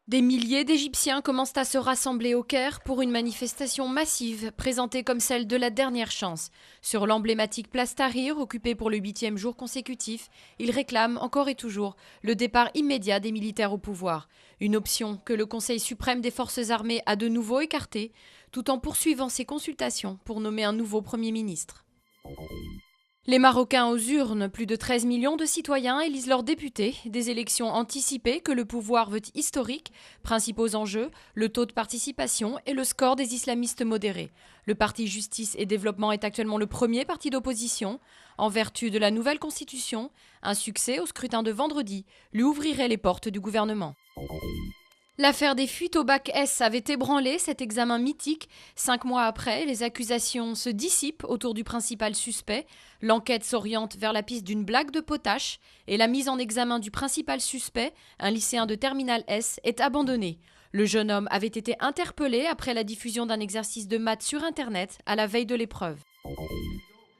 Des milliers d'Égyptiens commencent à se rassembler au Caire pour une manifestation massive, présentée comme celle de la dernière chance. Sur l'emblématique place Tahrir, occupée pour le 8e jour consécutif, ils réclament encore et toujours le départ immédiat des militaires au pouvoir. Une option que le Conseil suprême des forces armées a de nouveau écartée, tout en poursuivant ses consultations pour nommer un nouveau Premier ministre. Les Marocains aux urnes, plus de 13 millions de citoyens élisent leurs députés, des élections anticipées que le pouvoir veut historiques, principaux enjeux, le taux de participation et le score des islamistes modérés. Le parti Justice et Développement est actuellement le premier parti d'opposition. En vertu de la nouvelle constitution, un succès au scrutin de vendredi lui ouvrirait les portes du gouvernement. L'affaire des fuites au bac S avait ébranlé cet examen mythique. 5 mois après, les accusations se dissipent autour du principal suspect. L'enquête s'oriente vers la piste d'une blague de potache et la mise en examen du principal suspect, un lycéen de terminale S, est abandonnée. Le jeune homme avait été interpellé après la diffusion d'un exercice de maths sur Internet à la veille de l'épreuve.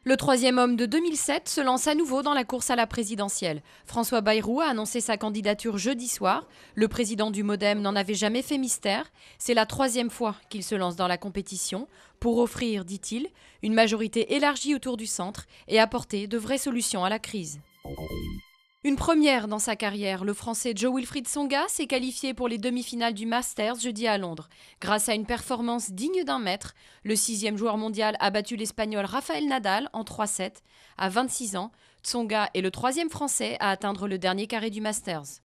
Le troisième homme de 2007 se lance à nouveau dans la course à la présidentielle. François Bayrou a annoncé sa candidature jeudi soir. Le président du MoDem n'en avait jamais fait mystère. C'est la 3e fois qu'il se lance dans la compétition pour offrir, dit-il, une majorité élargie autour du centre et apporter de vraies solutions à la crise. Une première dans sa carrière, le Français Jo-Wilfried Tsonga s'est qualifié pour les demi-finales du Masters jeudi à Londres. Grâce à une performance digne d'un maître, le 6e joueur mondial a battu l'Espagnol Rafael Nadal en 3-7. À 26 ans, Tsonga est le 3e Français à atteindre le dernier carré du Masters.